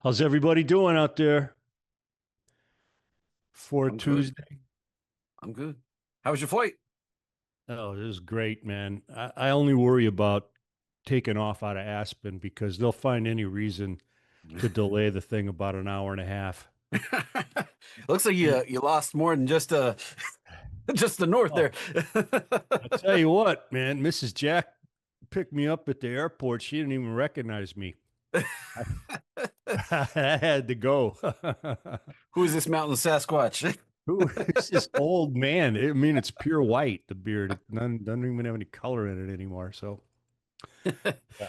How's everybody doing out there for I'm good. Tuesday? I'm good. How was your flight? Oh, this is great, man. I only worry about taking off out of Aspen because they'll find any reason to delay the thing about an hour and a half. Looks like And you lost more than just just the north there. oh, I tell you what, man, Mrs. Jack picked me up at the airport. She didn't even recognize me. I, I had to go. Who is this mountain Sasquatch? Who is this old man? I mean, it's pure white, the beard. It doesn't even have any color in it anymore. So, yeah.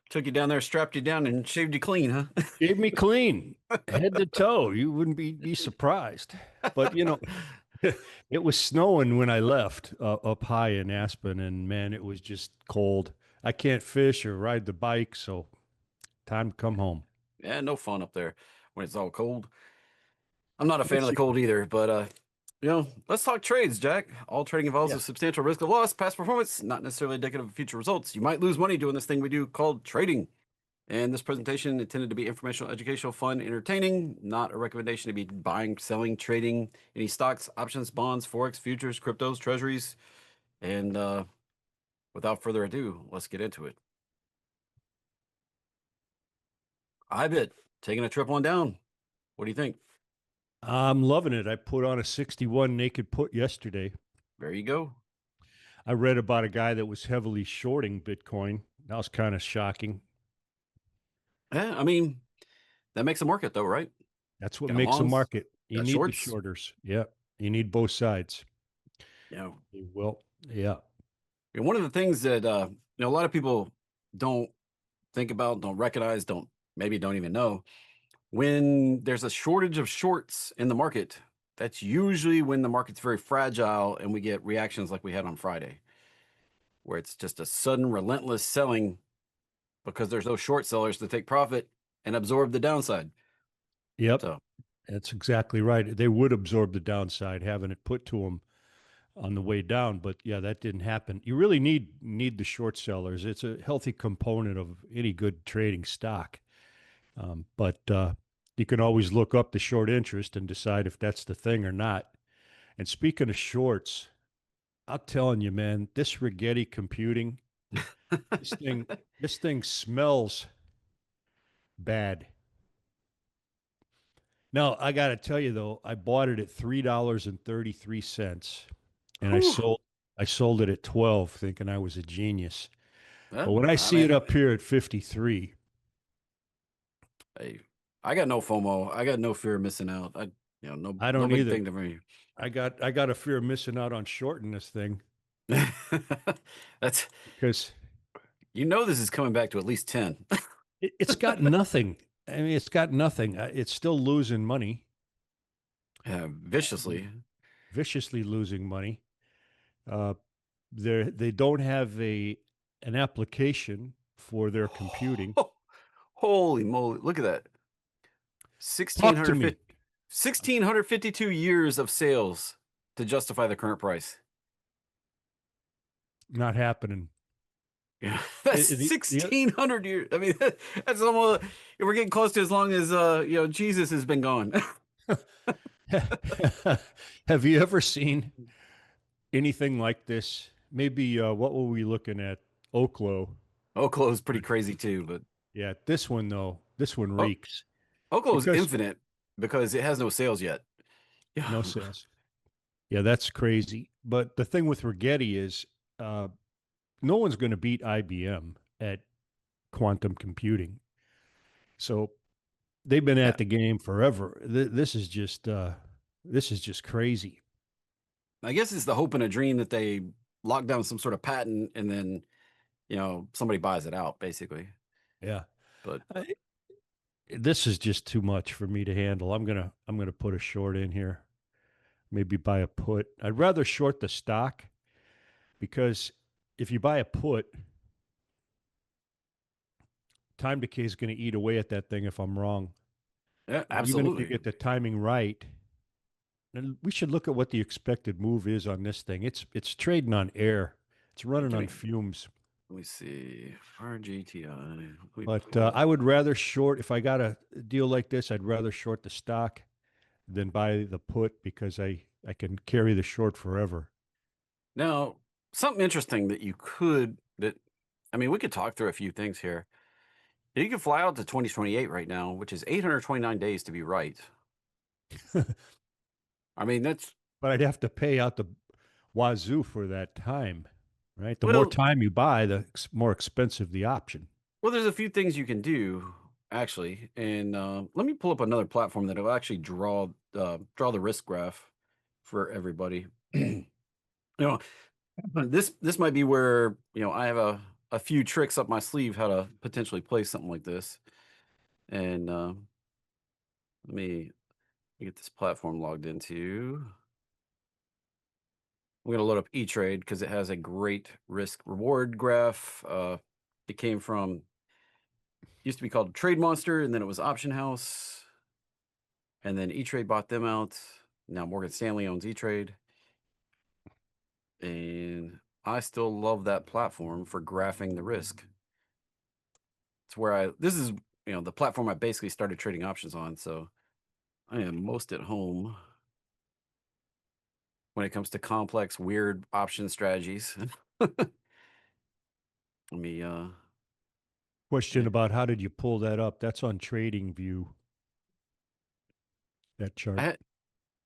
Took you down there, strapped you down, and shaved you clean, huh? Gave me clean, head to toe. You wouldn't be surprised. But it was snowing when I left up high in Aspen, and man, it was just cold. I can't fish or ride the bike, so time to come home. Yeah, no fun up there when it's all cold. I'm not a fan of What's the your, cold either, but let's talk trades, Jack. All trading involves yeah. a substantial risk of loss, past performance, not necessarily indicative of future results. You might lose money doing this thing we do called trading. And this presentation intended to be informational, educational, fun, entertaining, not a recommendation to be buying, selling, trading any stocks, options, bonds, forex, futures, cryptos, treasuries. And without further ado, let's get into it. IBIT taking a trip on down. What do you think? I'm loving it. I put on a 61 naked put yesterday. There you go. I read about a guy that was heavily shorting Bitcoin. That was kind of shocking. Yeah, I mean, that makes a market though, right? That's what Got makes a longs, market. You got need the shorts. shorters. Yeah. You need both sides. Yeah. You will. Yeah. And one of the things that a lot of people don't think about, don't recognize, don't even know, when there's a shortage of shorts in the market, that's usually when the market's very fragile and we get reactions like we had on Friday, where it's just a sudden, relentless selling because there's no short sellers to take profit and absorb the downside. Yep. So, That's exactly right. They would absorb the downside, having it put to them on the way down. But yeah, that didn't happen. You really need the short sellers. It's a healthy component of any good trading stock. But you can always look up the short interest and decide if that's the thing or not. And speaking of shorts, I'm telling you, man, this Rigetti computing, this thing, this thing smells bad. Now, I got to tell you though, I bought it at $3.33 and whew, I sold it at 12 thinking I was a genius. But well, when I I see mean, it up here at 53, hey, I got no FOMO. I got no fear of missing out. I No don't big either. thing to me. I got a fear of missing out on shorting this thing That's because this is coming back to at least 10. it's got nothing. I mean, it's got nothing. It's still losing money, Viciously. viciously losing money. Uh, they don't have a an application for their computing. Holy moly. Look at that. Talk to me. 1,652 years of sales to justify the current price. Not happening. Yeah, that's The 1,600 years. I mean, that's almost, we're getting close to as long as, Jesus has been gone. have you ever seen anything like this? Maybe what were we looking at? Oklo. Oklo is pretty crazy too, but Yeah, this one though, this one oh, reeks Oklo is because infinite because it has no sales yet. Yeah. no sales. Yeah, that's crazy. But the thing with Rigetti is uh, no one's going to beat IBM at quantum computing. So they've been Yeah. at the game forever. This is just crazy. I guess it's the hope and a dream that they lock down some sort of patent and then, somebody buys it out basically. Yeah, But I, this is just too much for me to handle. I'm gonna put a short in here. Maybe buy a put. I'd rather short the stock because if you buy a put, time decay is going to eat away at that thing if I'm wrong. yeah, And even if you absolutely. get the timing right, and we should look at what the expected move is on this thing. It's trading on air. It's running Give on me fumes. Let me see. RGTI. We But pull. I would rather short, if I got a deal like this, I'd rather short the stock than buy the put because I can carry the short forever. Now, something interesting that you could, that, I mean, we could talk through a few things here. You can fly out to 2028 right now, which is 829 days to be right. I mean, that's, But I'd have to pay out the wazoo for that time, right? The more well, time you buy, the more expensive the option. there's a few things you can do actually. And let me pull up another platform that will actually draw the risk graph for everybody. you know, this might be where, I have a few tricks up my sleeve how to potentially play something like this. And let me get this platform logged into. I'm going to load up E-Trade because it has a great risk reward graph. It came from, used to be called Trade Monster, and then it was Option House, and then E-Trade bought them out. Now Morgan Stanley owns E-Trade, and I still love that platform for graphing the risk. It's where this is, the platform I basically started trading options on. So I am most at home when it comes to complex, weird option strategies. Let me, Question about how did you pull that up? That's on Trading View, that I chart. had,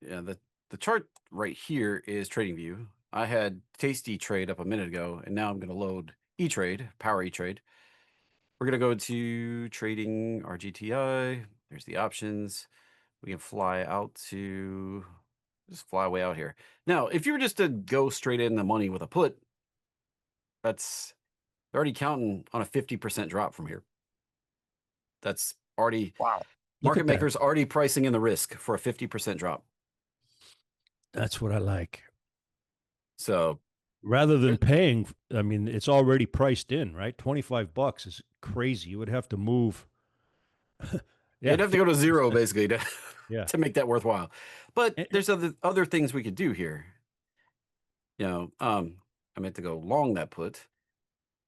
yeah, the chart right here is TradingView. I had Tasty Trade up a minute ago, and now I'm going to load E-Trade, Power E-Trade. We're going to go to trading RGTI. There's the options. We can fly out to, just fly way out here. Now, if you were just to go straight in the money with a put, that's, they're already counting on a 50% drop from here. That's already, Wow. Look market at that. makers already pricing in the risk for a 50% drop. That's what I like. So Rather than there- paying, I mean, it's already priced in, right? $25 is crazy. You would have to move. Yeah, you'd have to go to zero 50%. basically to, Yeah. to make that worthwhile. But And, there's other things we could do here. I meant to go long that put,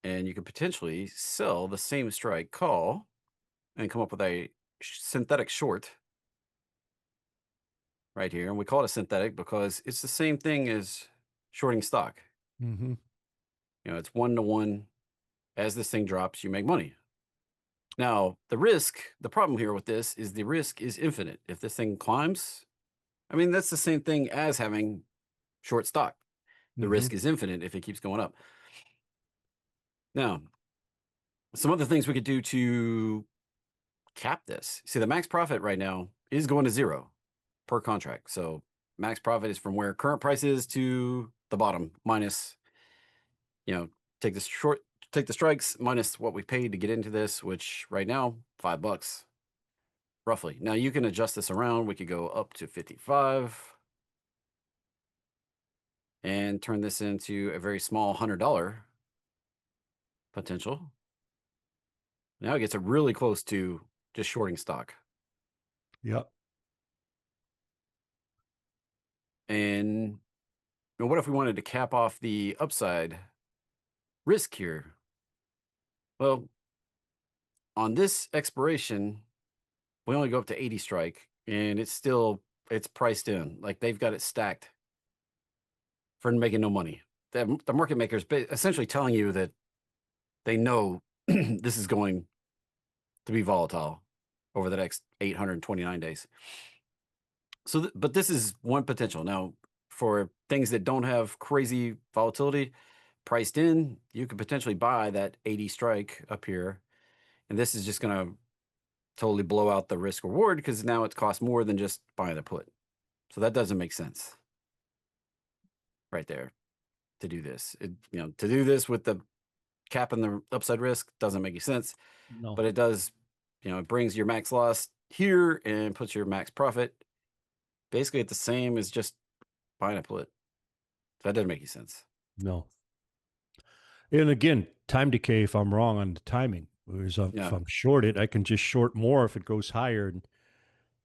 and you could potentially sell the same strike call and come up with a synthetic short right here. And we call it a synthetic because it's the same thing as shorting stock. mm-hmm. It's 1-to-1. As this thing drops, you make money. Now, the problem here with this is the risk is infinite. If this thing climbs, I mean, that's the same thing as having short stock. The Mm-hmm. risk is infinite if it keeps going up. Now, some other things we could do to cap this. See, the max profit right now is going to zero per contract. So max profit is from where current price is to the bottom minus, you know, take the strikes minus what we paid to get into this, which right now, $5 roughly. Now you can adjust this around. We could go up to 55 and turn this into a very small $100 potential. Now it gets it really close to just shorting stock. Yep. And what if we wanted to cap off the upside risk here? Well, on this expiration, we only go up to 80 strike, and it's priced in. Like they've got it stacked for making no money. The market makers essentially telling you that they know this is going to be volatile over the next 829 days. So, but this is one potential. Now, for things that don't have crazy volatility priced in, you could potentially buy that 80 strike up here. And this is just going to totally blow out the risk reward because now it costs more than just buying a put. So that doesn't make sense right there to do this. To do this with the cap and the upside risk doesn't make any sense, No. but it does, it brings your max loss here and puts your max profit basically at the same as just buying a put. That doesn't make any sense. No. And again, time decay, if I'm wrong on the timing, whereas if Yeah. I'm shorted, I can just short more if it goes higher and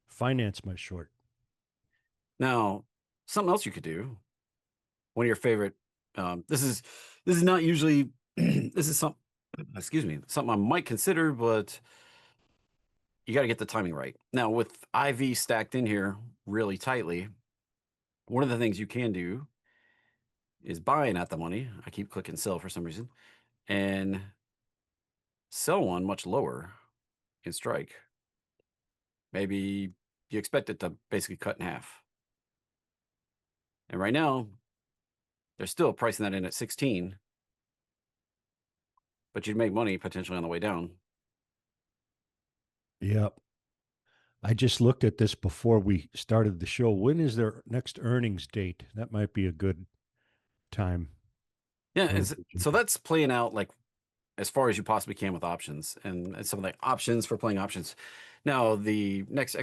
finance my short. Now, something else you could do. One of your favorite. This is not usually this is some, excuse me, something I might consider, but you got to get the timing right. Now, with IV stacked in here really tightly, one of the things you can do is buying at the money. I keep clicking sell for some reason, and sell one much lower in strike. Maybe you expect it to basically cut in half. And right now, they're still pricing that in at 16, but you'd make money potentially on the way down. Yep. I just looked at this before we started the show. When is their next earnings date? That might be a good time Yeah, for so engaging. that's playing out like as far as you possibly can with options and some of the options for playing options. Now, the next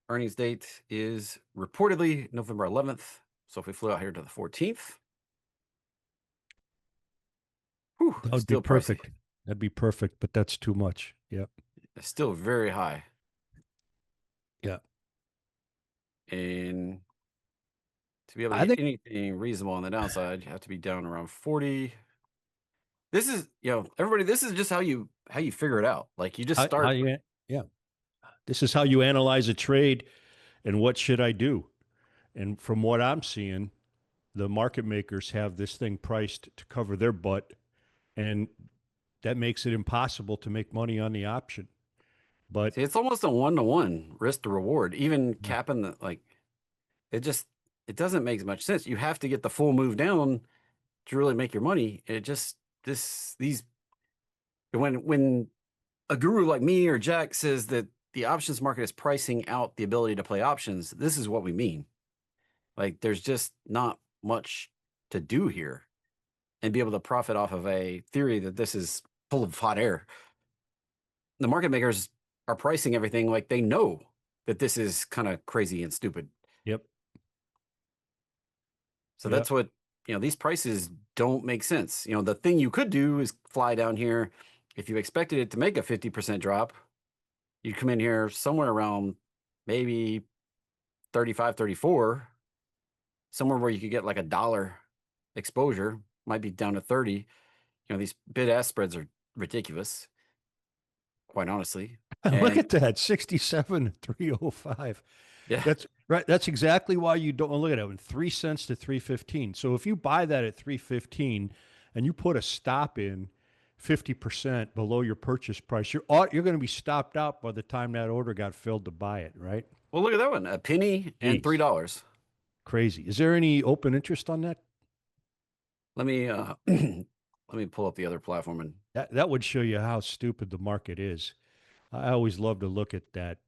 earnings date is reportedly November 11th. So if we flew out here to the 14th, whew, That would be still pricey. perfect. That'd be perfect, but that's too much. Yep. It's still very high. Yeah. And to be able to I get think anything reasonable on the downside, you have to be down around 40. This is, everybody, this is just how you figure it out. Like you just how start. you, yeah. This is how you analyze a trade and what should I do? And from what I'm seeing, the market makers have this thing priced to cover their butt, and that makes it impossible to make money on the option. But See, it's almost a 1-to-1 risk to reward. Even yeah, capping the like it just it doesn't make much sense. You have to get the full move down to really make your money. It just this these when a guru like me or Jack says that the options market is pricing out the ability to play options, this is what we mean. Like there's just not much to do here and be able to profit off of a theory that this is full of hot air. The market makers are pricing everything like they know that this is kind of crazy and stupid. yep, So that's yep. what, these prices don't make sense. The thing you could do is fly down here. If you expected it to make a 50% drop, you'd come in here somewhere around maybe 35, 34, somewhere where you could get like $1 exposure, might be down to 30. These bid ask spreads are ridiculous, quite honestly. Look And at that, 67,305. yeah, That's right. That's exactly why you don't look at it. 3 cents to 315. So if you buy that at 315 and you put a stop in 50% below your purchase price, you're going to be stopped out by the time that order got filled to buy it, right? well, look at that one, a penny and Jeez, $3. crazy. Is there any open interest on that? Let me let me pull up the other platform and That would show you how stupid the market is. I always love to look at that.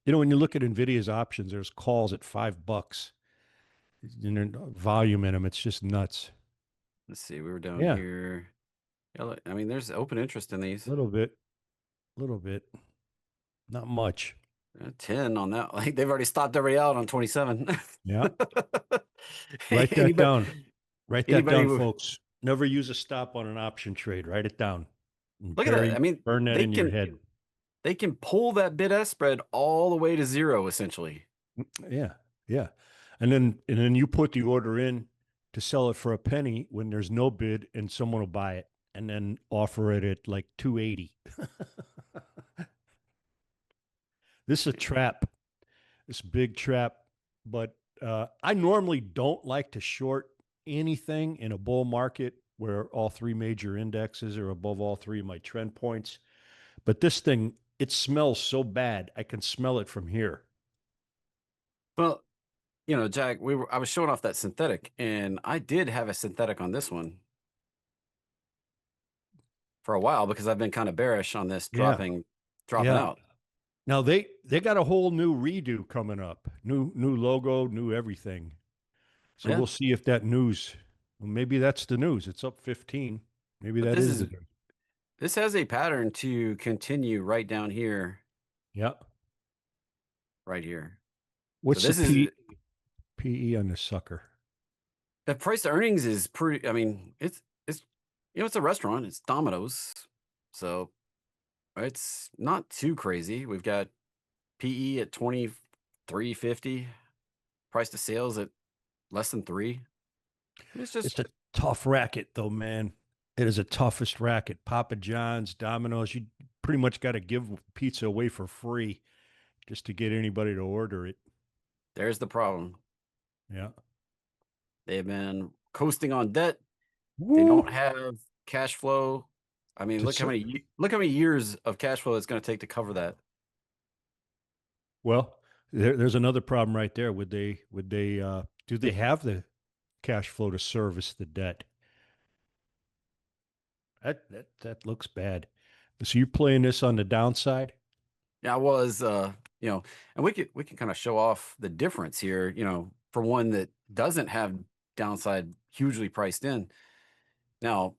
You know, when you look at Nvidia's options, there's calls at $5 and there's volume in them. It's just nuts. let's see, we were down Yeah, here. Yeah, I mean, there's open interest in these. a little bit, not much. 10 on that. Like they've already stopped everybody out on 27. Yeah, write that anybody, down. Write that anybody, down, folks. Never use a stop on an option trade. Write it down and look at that. I mean, burn that they in your can head. they can pull that bid ask spread all the way to zero, essentially. Yeah, yeah. And then you put the order in to sell it for a penny when there's no bid and someone will buy it and then offer it at like 280. This is a trap. This big trap. But I normally don't like to short anything in a bull market where all three major indexes are above all three of my trend points. But this thing, it smells so bad. I can smell it from here. Well, Jack, I was showing off that synthetic, and I did have a synthetic on this one for a while because I've been kind of bearish on this Yeah. dropping Yeah. out. Now they got a whole new redo coming up. New logo, new everything. So Yeah. we'll see if that news, well, maybe that's the news. It's up 15. Maybe But that is the news. this has a pattern to continue right down here, Yeah. right here. So What's the this is PE on the sucker? the price to earnings is pretty. I mean, it's it's a restaurant. It's Domino's, so it's not too crazy. We've got PE at 23.50, price to sales at less than 3. It's just It's a tough racket, though, man. It is a toughest racket. Papa John's, Domino's, you pretty much got to give pizza away for free just to get anybody to order it. there's the problem. Yeah. They've been coasting on debt. They Woo. don't have cash flow. I mean, To ser- look how many years of cash flow it's going to take to cover that. well, there's another problem right there. Would they do they have the cash flow to service the debt? That looks bad. So you're playing this on the downside? Yeah, I was, and we can kind of show off the difference here, for one that doesn't have downside hugely priced in. Now,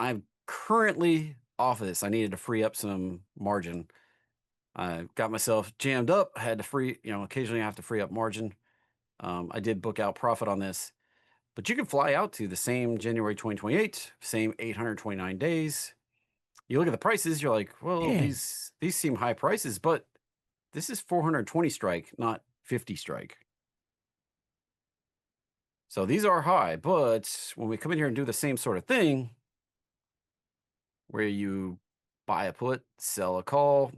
I'm currently off of this. I needed to free up some margin. I got myself jammed up. I had to occasionally I have to free up margin. I did book out profit on this, but you can fly out to the same January 2028, same 829 days. You look at the prices, you're like, well, Man, these seem high prices, but this is 420 strike, not 50 strike. So these are high, but when we come in here and do the same sort of thing, where you buy a put, sell a call,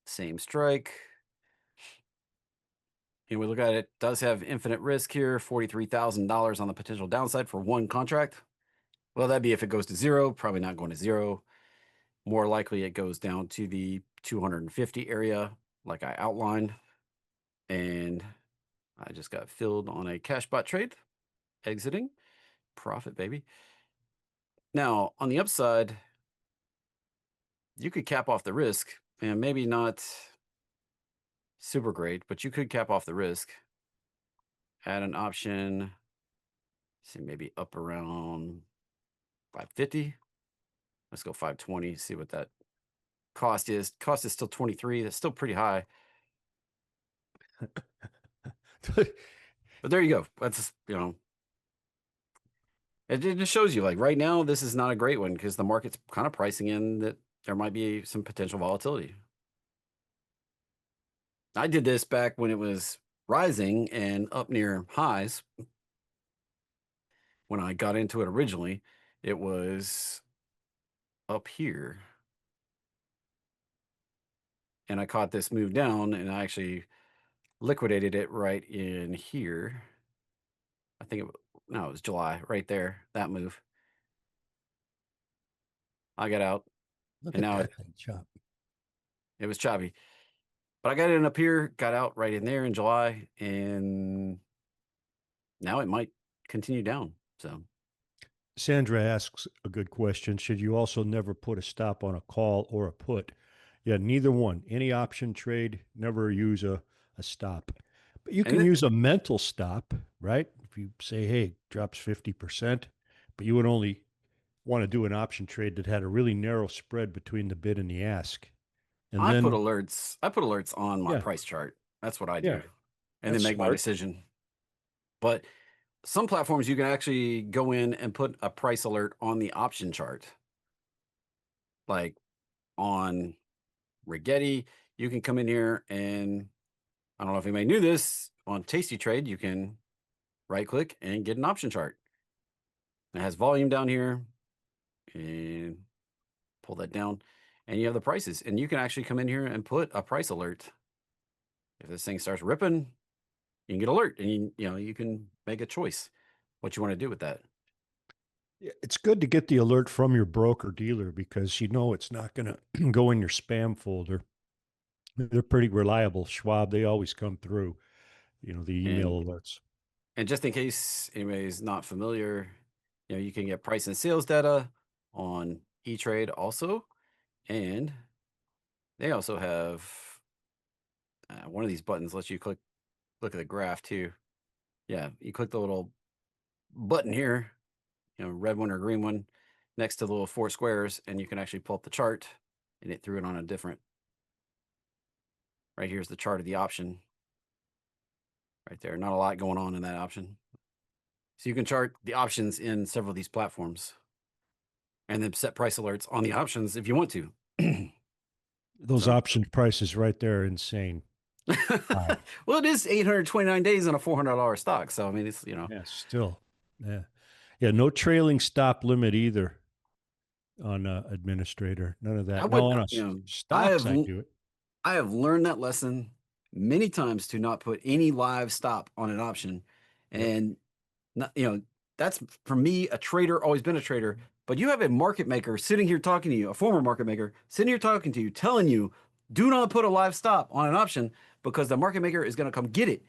same strike, and we look at it, does have infinite risk here, $43,000 on the potential downside for one contract. Well, that'd be if it goes to zero, probably not going to zero. More likely it goes down to the 250 area, like I outlined. And I just got filled on a cash bot trade, exiting, profit, baby. Now, on the upside, you could cap off the risk, and maybe not super great, but you could cap off the risk. Add an option, say maybe up around 550. Let's go 520, see what that cost is. Cost is still 23. That's still pretty high. But there you go. That's, it just shows you, like, right now, this is not a great one because the market's kind of pricing in that there might be some potential volatility. I did this back when it was rising and up near highs. When I got into it originally, it was up here. And I caught this move down and I actually liquidated it right in here. I think no, it was July right there, that move. I got out look and at now that thing chop. it was choppy. But I got in up here, got out right in there in July, and now it might continue down. So, Sandra asks a good question. Should you also never put a stop on a call or a put? Yeah, neither one. Any option trade, never use a stop. But you and can use a mental stop, right? If you say, hey, drops 50%, but you would only want to do an option trade that had a really narrow spread between the bid and the ask. And then, I put alerts on my yeah, price chart. That's what I yeah, do, and then that's make my smart. decision. But some platforms you can actually go in and put a price alert on the option chart, like on Rigetti. You can come in here and I don't know if anybody knew this on Tasty Trade. You can right click and get an option chart. It has volume down here and pull that down and you have the prices and you can actually come in here and put a price alert. If this thing starts ripping, you can get alert and you can make a choice what you want to do with that. Yeah, it's good to get the alert from your broker dealer because you know it's not going to go in your spam folder. They're pretty reliable. Schwab, they always come through, the And email alerts. and just in case anybody's not familiar, you can get price and sales data on E-Trade also. And they also have one of these buttons lets you look at the graph too. Yeah, you click the little button here, red one or green one, next to the little four squares, and you can actually pull up the chart. And it threw it on a different. Right here's the chart of the option. Right there, not a lot going on in that option. So you can chart the options in several of these platforms, and then set price alerts on the options if you want to. Those So, option prices right there are insane. High. well, it is 829 days on a $400 stock. So I mean, it's Yeah, still. Yeah. Yeah, no trailing stop limit either on administrator. None of I that. Now would, on I stocks, have I do it. I have learned that lesson many times to not put any live stop on an option. Yep. And not, that's for me, a trader, always been a trader. But you have a market maker sitting here talking to you, a former market maker sitting here talking to you, telling you, do not put a live stop on an option because the market maker is going to come get it.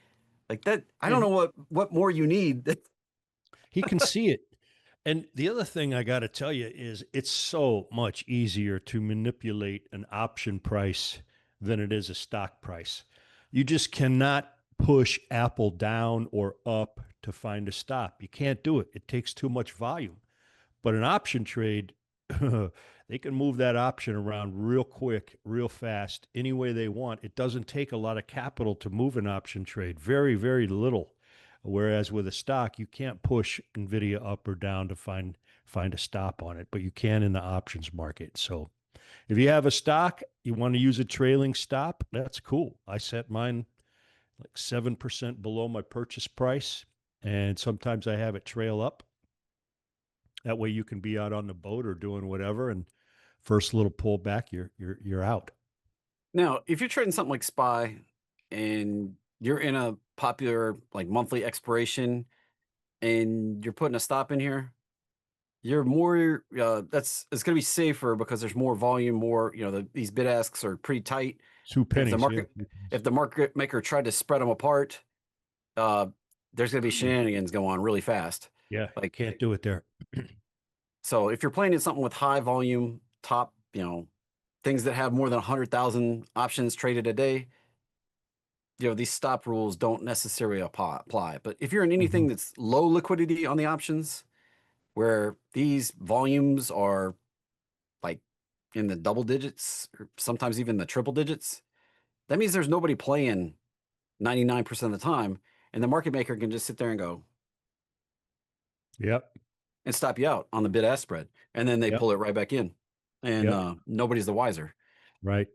Like that, I Yeah, don't know what more you need. he can see it. And the other thing I got to tell you is it's so much easier to manipulate an option price than it is a stock price. You just cannot push Apple down or up to find a stop. You can't do it. It takes too much volume. But an option trade, they can move that option around real quick, real fast, any way they want. It doesn't take a lot of capital to move an option trade, very, very little. Whereas with a stock, you can't push Nvidia up or down to find a stop on it, but you can in the options market. So if you have a stock, you want to use a trailing stop, that's cool. I set mine like 7% below my purchase price, and sometimes I have it trail up. That way you can be out on the boat or doing whatever, and first little pullback, you're out. Now, if you're trading something like SPY and you're in a popular like monthly expiration and you're putting a stop in here, you're more that's it's going to be safer because there's more volume, more these bid asks are pretty tight. Two And if the pennies, yeah. market if the market maker tried to spread them apart, uh, there's going to be shenanigans go on really fast. Yeah, you Like can't do it there. so, if you're playing in something with high volume, top, things that have more than 100,000 options traded a day, these stop rules don't necessarily apply. But if you're in anything Mhm. that's low liquidity on the options, where these volumes are like in the double digits or sometimes even the triple digits, that means there's nobody playing 99% of the time. And the market maker can just sit there and go Yep, and stop you out on the bid ask spread. And then they yep, pull it right back in. And yep. nobody's the wiser. Right.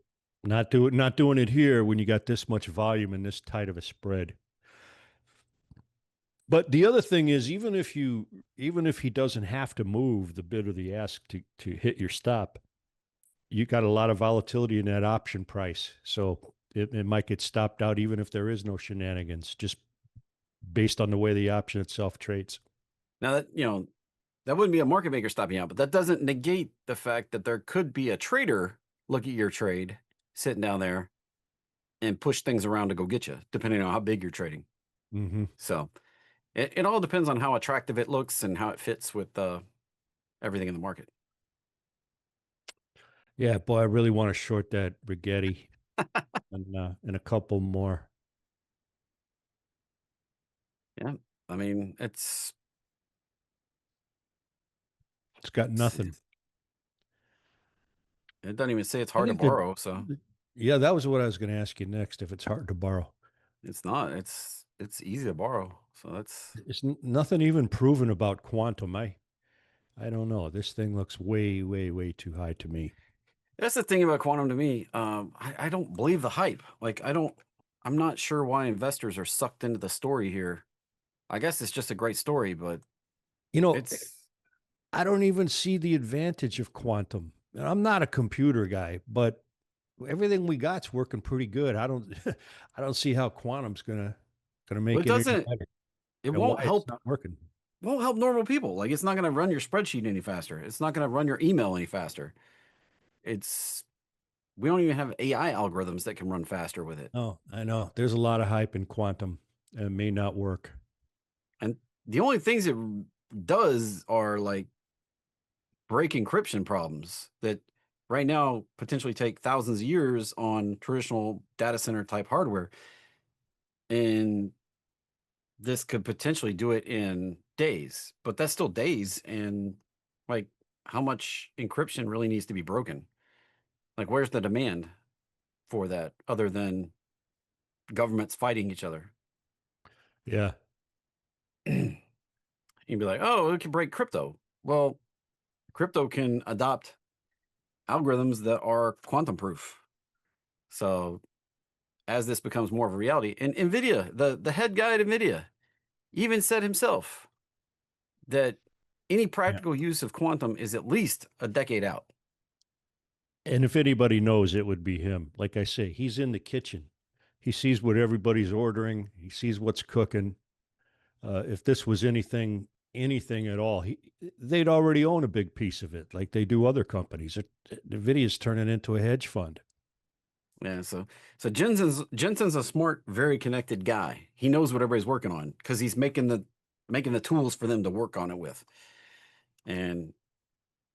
Not doing it here when you got this much volume and this tight of a spread. But the other thing is, even if he doesn't have to move the bid or the ask to hit your stop, you got a lot of volatility in that option price. So it might get stopped out even if there is no shenanigans, just based on the way the option itself trades. Now that wouldn't be a market maker stopping out, but that doesn't negate the fact that there could be a trader look at your trade, sitting down there and push things around to go get you, depending on how big you're trading. Hmm. So it all depends on how attractive it looks and how it fits with everything in the market. Yeah, boy, I really want to short that Rigetti and a couple more. Yeah, I mean It's got nothing. it doesn't even say it's I hard to think that, borrow, so yeah, that was what I was going to ask you next. If it's hard to borrow, it's not. It's easy to borrow. So that's it's nothing even proven about quantum. I don't know. This thing looks way, way, way too high to me. that's the thing about quantum to me. I don't believe the hype. Like I'm not sure why investors are sucked into the story here. I guess it's just a great story, but You know, it's I don't even see the advantage of quantum. And I'm not a computer guy, but everything we got's working pretty good. I don't, I don't see how quantum's gonna well, make it any better, it and why it's not working. won't help normal people. Like it's not going to run your spreadsheet any faster. It's not going to run your email any faster. It's we don't even have AI algorithms that can run faster with it. Oh, I know. There's a lot of hype in quantum. And it may not work. And the only things it does are like break encryption problems that right now potentially take thousands of years on traditional data center type hardware. And this could potentially do it in days, but that's still days. And like, how much encryption really needs to be broken? Like, where's the demand for that other than governments fighting each other? Yeah. You'd be like, oh, it can break crypto. Well, crypto can adopt algorithms that are quantum proof. So as this becomes more of a reality, and NVIDIA, the head guy at NVIDIA, even said himself that any Yeah. practical use of quantum is at least a decade out. And if anybody knows, it would be him. Like I say, he's in the kitchen. He sees what everybody's ordering. He sees what's cooking. If this was anything at all, they'd already own a big piece of it, like they do other companies. Nvidia's turning into a hedge fund. Yeah, so Jensen's a smart, very connected guy. He knows what everybody's working on because he's making the tools for them to work on it with. And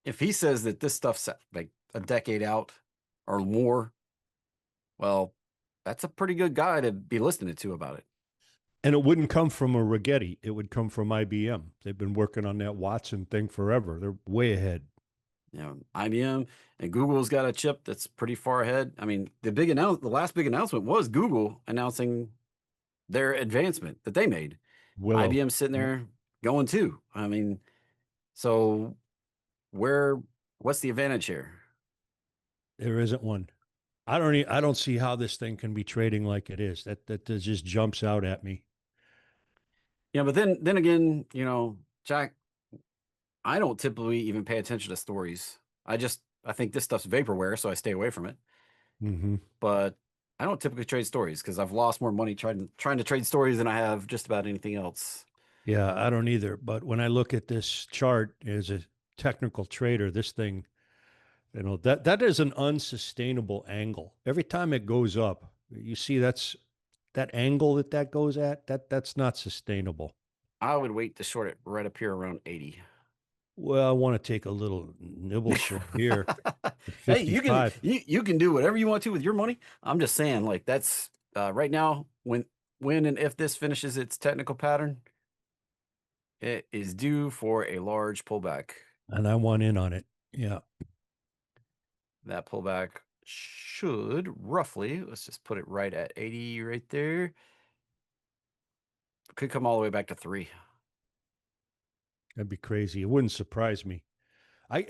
if he says that this stuff's like a decade out or more, well, that's a pretty good guy to be listening to about it. And it wouldn't come from a Rigetti. It would come from IBM. They've been working on that Watson thing forever. They're way ahead. You know, IBM and Google's got a chip that's pretty far ahead. I mean, the last big announcement was Google announcing their advancement that they made. Willow. IBM's sitting Yep. there going too. I mean, so where what's the advantage here? There isn't one. I don't see how this thing can be trading like it is. That just jumps out at me. Yeah, but then again, Jack, I don't typically even pay attention to stories. I think this stuff's vaporware, so I stay away from it. Mm-hmm. But I don't typically trade stories because I've lost more money trying to trade stories than I have just about anything else. Yeah, I don't either. But when I look at this chart as a technical trader, this thing, that is an unsustainable angle. Every time it goes up, you see that angle that goes at, that's not sustainable. I would wait to short it right up here around 80. Well, I want to take a little nibble short here at Hey, you can 55. you can do whatever you want to with your money. I'm just saying, like that's right now when and if this finishes its technical pattern, it is due for a large pullback. And I want in on it. Yeah. That pullback should roughly, let's just put it right at 80 right there. Could come all the way back to 3. That'd be crazy. It wouldn't surprise me. I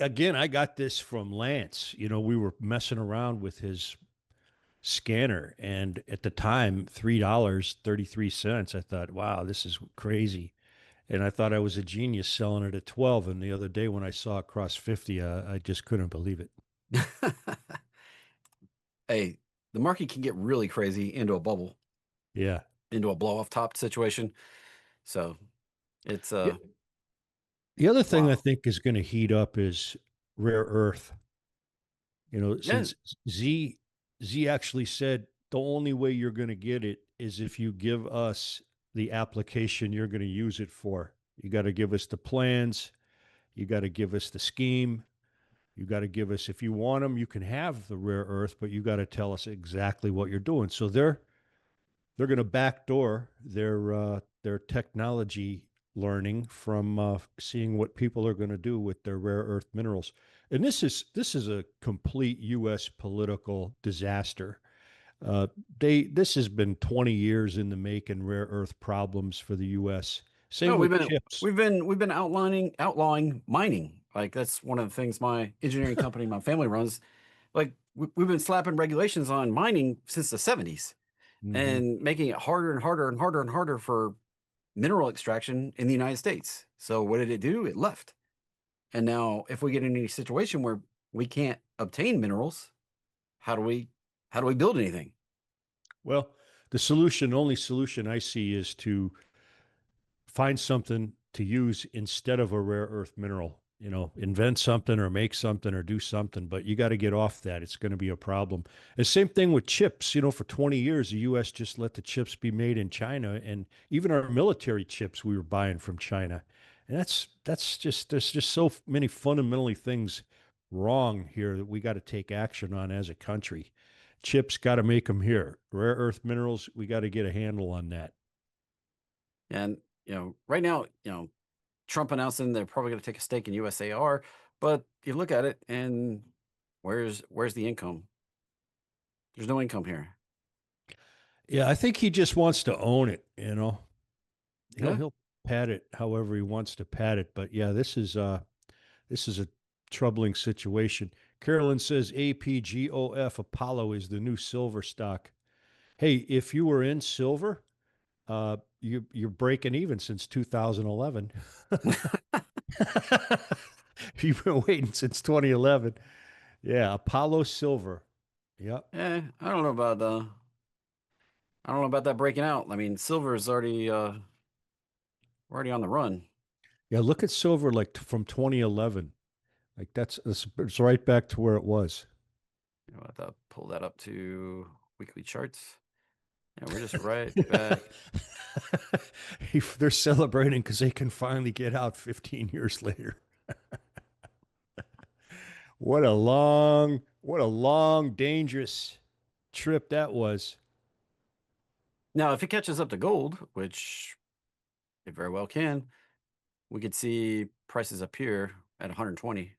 got this from Lance. We were messing around with his scanner, and at the time, $3.33. I thought, wow, this is crazy. And I thought I was a genius selling it at 12. And the other day when I saw it cross 50, I just couldn't believe it. Hey, the market can get really crazy into a bubble, Yeah. into a blow off top situation. So it's Yeah. The other thing I wow. think is going to heat up is rare earth. Yeah. Since Z Z actually said the only way you're going to get it is if you give us the application you're going to use it for. You got to give us the plans, you got to give us the scheme, you got to give us, if you want them, you can have the rare earth, but you got to tell us exactly what you're doing. So they're going to backdoor their technology learning from seeing what people are going to do with their rare earth minerals. And this is a complete U.S. political disaster. Uh, this has been 20 years in the making. Rare earth problems for the U.S. No, Same with chips. we've been outlawing mining. Like that's one of the things my engineering company, my family runs. Like we've been slapping regulations on mining since the 70s Hmm. and making it harder and harder and harder and harder for mineral extraction in the United States. So what did it do? It left. And now if we get in any situation where we can't obtain minerals, how do we how do we build anything? Well, only solution I see is to find something to use instead of a rare earth mineral. Invent something or make something or do something, but you got to get off that. It's going to be a problem. The same thing with chips. For 20 years, the U.S. just let the chips be made in China, and even our military chips we were buying from China. And that's just there's just so many fundamentally things wrong here that we got to take action on as a country. Chips got to make them here. Rare earth minerals, we got to get a handle on that. And right now, Trump announcing they're probably going to take a stake in USAR, but you look at it and where's the income? There's no income here. Yeah, I think he just wants to own it. He'll Yeah. he'll pat it however he wants to pat it. But yeah, this is a troubling situation. Carolyn says APGOF Apollo is the new silver stock. Hey, if you were in silver, you're breaking even since 2011. You've been waiting since 2011. Yeah, Apollo Silver. Yep. I don't know about that breaking out. I mean, silver is already already on the run. Yeah, look at silver like from 2011. Like it's right back to where it was. You know, I have to pull that up to weekly charts. Yeah, we're just right back. They're celebrating because they can finally get out 15 years later. What a long, dangerous trip that was. Now, if it catches up to gold, which it very well can, we could see prices up here at 120.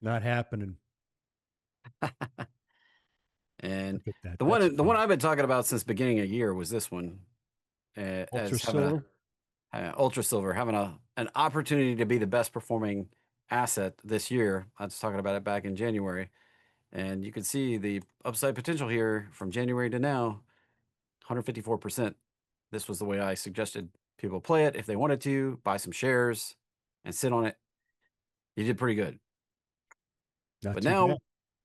Not happening. And Look at that. That's the one fun. I've been talking about since beginning of year was this one, Ultra as having a silver. ultra silver, having a an opportunity to be the best performing asset this year. I was talking about it back in January, and you can see the upside potential here from January to now, 154%. This was the way I suggested people play it if they wanted to buy some shares and sit on it. You did pretty good. Not But too bad.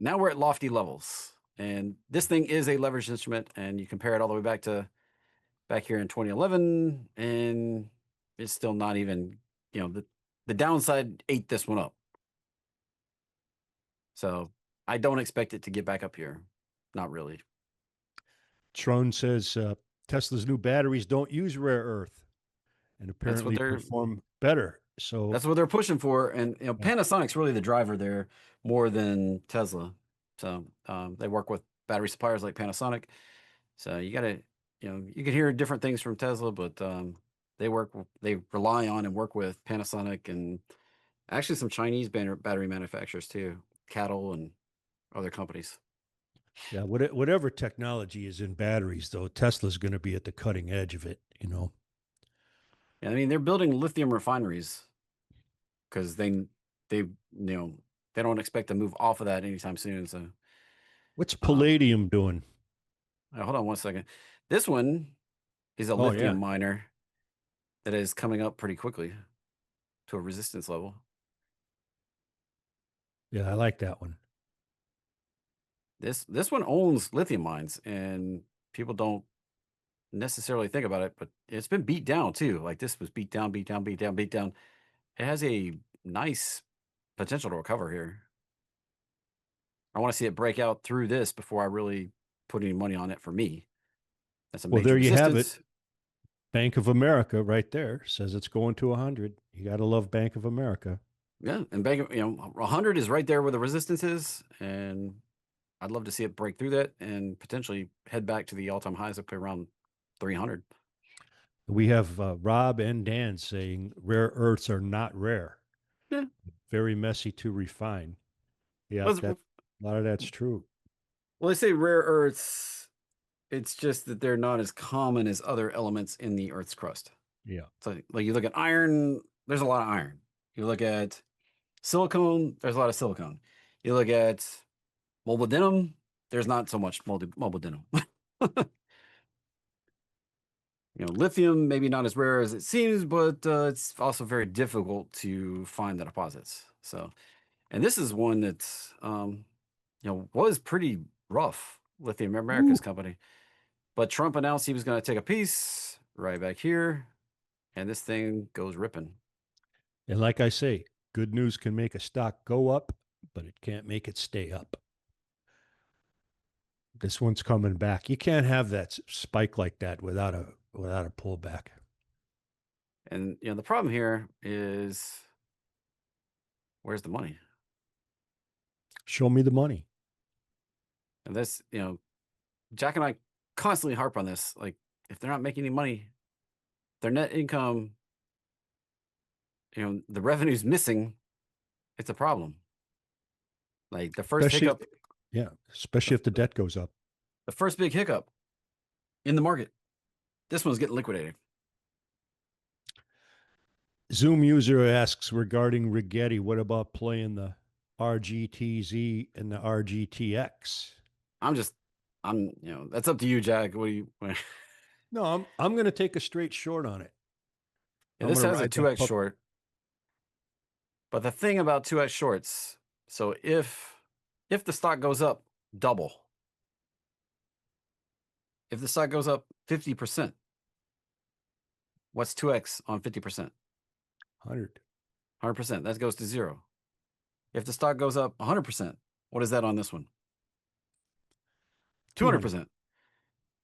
now we're at lofty levels. And this thing is a leveraged instrument, and you compare it all the way back to back here in 2011, and it's still not even, the downside ate this one up. So I don't expect it to get back up here. Not really. Tron says Tesla's new batteries don't use rare earth and That's what apparently they're perform better. So, that's what they're pushing for. And yeah. Panasonic's really the driver there more than Tesla. So they work with battery suppliers like Panasonic. So you gotta, you can hear different things from Tesla, but they rely on and work with Panasonic and actually some Chinese battery manufacturers too, Cattle and other companies. Yeah, whatever technology is in batteries, though, Tesla's going to be at the cutting edge of it, you know. And I mean, they're building lithium refineries because they don't expect to move off of that anytime soon. So What's um, palladium doing? hold on one second. This one is a Oh, yeah. lithium miner that is coming up pretty quickly to a resistance level. Yeah, I like that one. This one owns lithium mines, and people don't necessarily think about it, but it's been beat down too. Like this was beat down, beat down, beat down, beat down. It has a nice potential to recover here. I want to see it break out through this before I really put any money on it for me. That's a Well, major there you have it. resistance. Bank of America right there says it's going to 100. You got to love Bank of America. Yeah, and 100 is right there where the resistance is, and I'd love to see it break through that and potentially head back to the all-time highs up to around 300. We have Rob and Dan saying rare earths are not rare, Yeah, very messy to refine. Yeah, well, that a lot of that's true. they say rare earths. It's just that they're not as common as other elements in the Earth's crust. Yeah. So, like you look at iron, there's a lot of iron. You look at silicone, there's a lot of silicone. You look at molybdenum, there's not so much molybdenum. Lithium maybe not as rare as it seems, but it's also very difficult to find the deposits. So, and this is one that's was pretty rough. Lithium Ooh. America's company, but Trump announced he was going to take a piece right back here, and this thing goes ripping. And like I say, good news can make a stock go up, but it can't make it stay up. This one's coming back. You can't have that spike like that without a pullback. And the problem here is where's the money? Show me the money. And this, Jack and I constantly harp on this. Like, if they're not making any money, their net income, the revenue's missing. It's a problem. Like the first Especially hiccup, yeah, the, especially if the debt goes up. the first big hiccup in the market, this one's getting liquidated. Zoom user asks regarding Rigetti, what about playing the RGTZ and the RGTX? I'm just, that's up to you, Jack. What do you? No, I'm going to take a straight short on it. Yeah, I'm this gonna has a ride that 2x pup. short. But the thing about 2x shorts, so if the stock goes up double, if the stock goes up 50%, what's 2x on 50%? 100. 100%. That goes to zero. If the stock goes up 100%, what is that on this one? 200. 200%.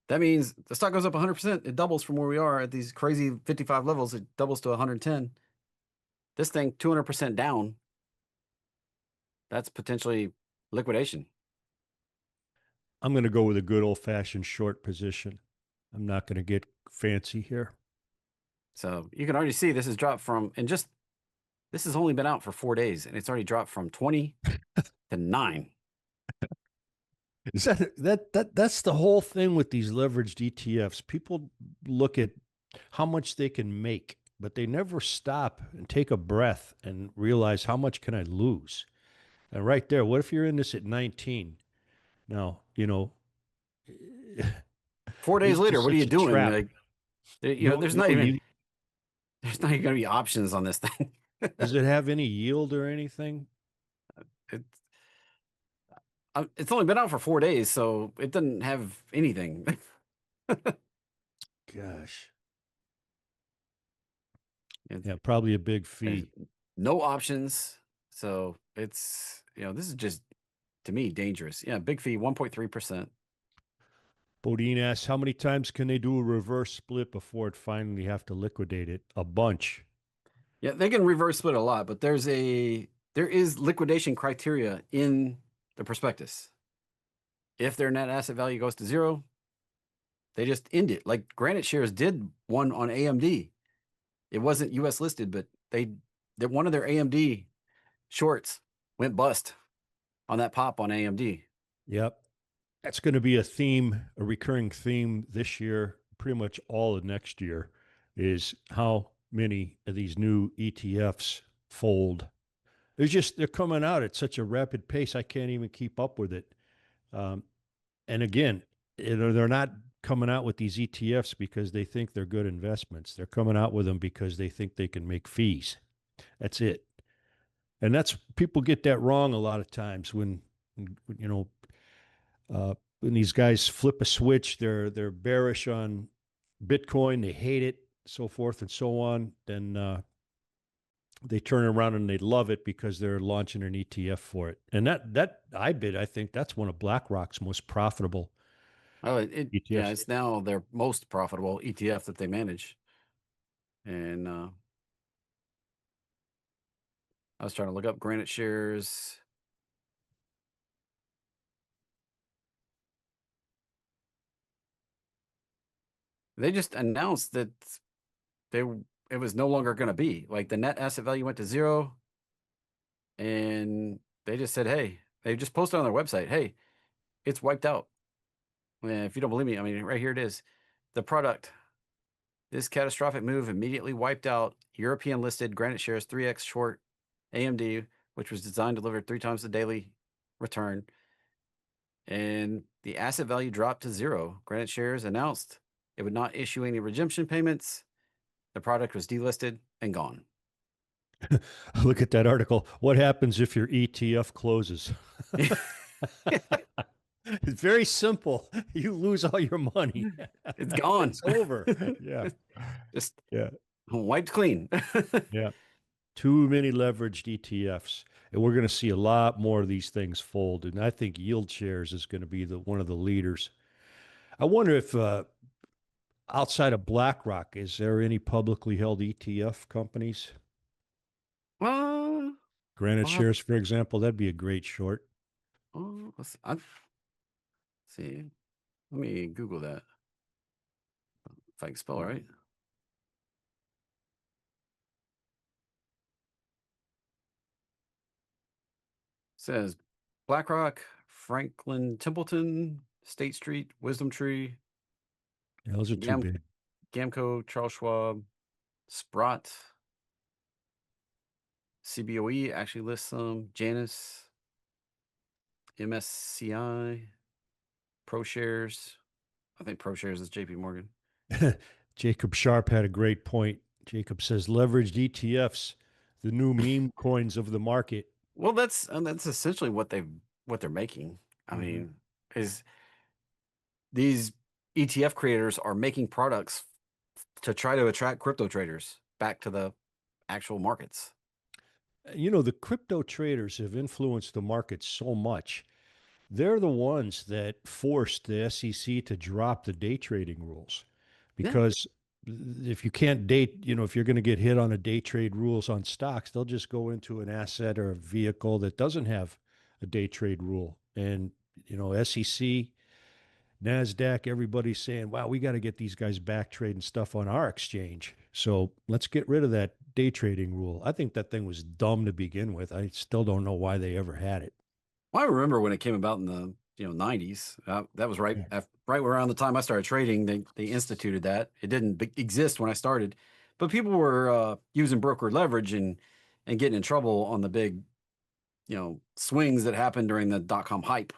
That means the stock goes up 100%, it doubles from where we are at these crazy 55 levels, it doubles to 110. This thing 200% down, that's potentially liquidation. I'm gonna go with a good old fashioned short position. I'm not gonna get fancy here. So you can already see this has dropped from, and just this has only been out for 4 days, and it's already dropped from 20 to 9. Is that's the whole thing with these leveraged ETFs? People look at how much they can make, but they never stop and take a breath and realize how much can I lose. And right there, what if you're in this at 19? Now, 4 days it's later, just what are you such a doing? trap. Like, No, there's no, not even you there's not even going to be options on this thing. does it have any yield or anything? It's it's only been out for 4 days, so it doesn't have anything. Gosh. It's, Yeah, probably a big there's fee. no options, so this is just to me dangerous. Yeah, big fee, 1.3%. Bodine asks, how many times can they do a reverse split before it finally have to liquidate it? A bunch. Yeah, they can reverse split a lot, but there is liquidation criteria in the prospectus. If their net asset value goes to zero, they just end it. Like Granite Shares did one on AMD. It wasn't US listed, but that one of their AMD shorts went bust on that pop on AMD. Yep. That's going to be a theme, a recurring theme this year, pretty much all of next year, is how many of these new ETFs fold. They're coming out at such a rapid pace. I can't even keep up with it. Um, and again, they're not coming out with these ETFs because they think they're good investments. They're coming out with them because they think they can make fees. That's it. And that's people get that wrong a lot of times you know when these guys flip a switch, they're bearish on Bitcoin, they hate it, so forth and so on. Then they turn around and they love it because they're launching an ETF for it. And I think that's one of BlackRock's most profitable Oh, yeah, ETFs. it's now their most profitable ETF that they manage. And I was trying to look up Granite Shares. They just announced that they it was no longer going to be, like, the net asset value went to zero, and they just said, hey, they just posted on their website, hey, it's wiped out. And if you don't believe me, I mean, right here it is. The product, this catastrophic move immediately wiped out European listed Granite Shares 3x short AMD, which was designed to deliver 3 times the daily return. And the asset value dropped to zero. Granite Shares announced it would not issue any redemption payments. The product was delisted and gone. Look at that article. What happens if your ETF closes? It's very simple. You lose all your money. It's gone. It's over. Yeah. Just Yeah. wiped clean. Yeah. Too many leveraged ETFs. And we're going to see a lot more of these things fold. And I think yield shares is going to be one of the leaders. I wonder if outside of BlackRock, is there any publicly held ETF companies? uh, Granite I'll have, shares, for example, that'd be a great short. let's see. Let me Google that if I can spell it right. Says BlackRock, Franklin Templeton, State Street, Wisdom Tree, Yeah, those are too Gam, big. Gamco, Charles Schwab, Sprott, CBOE actually lists some, Janus, MSCI, ProShares. I think ProShares is JP Morgan. Jacob Sharp had a great point. Jacob says leveraged ETFs, the new meme coins of the market. Well, that's essentially what they're making. I Hmm. mean, is these ETF creators are making products to try to attract crypto traders back to the actual markets. You know, the crypto traders have influenced the market so much. They're the ones that forced the SEC to drop the day trading rules Yeah. because if you can't date, you know, if you're going to get hit on a day trade rules on stocks, they'll just go into an asset or a vehicle that doesn't have a day trade rule. And, you know, SEC, NASDAQ, everybody's saying, wow, we got to get these guys back trading stuff on our exchange. So let's get rid of that day trading rule. I think that thing was dumb to begin with. I still don't know why they ever had it. Well, I remember when it came about in the 90s. That was Yeah. right around the time I started trading. They instituted that. It didn't exist when I started, but people were using broker leverage and getting in trouble on the big swings that happened during the dot-com hype,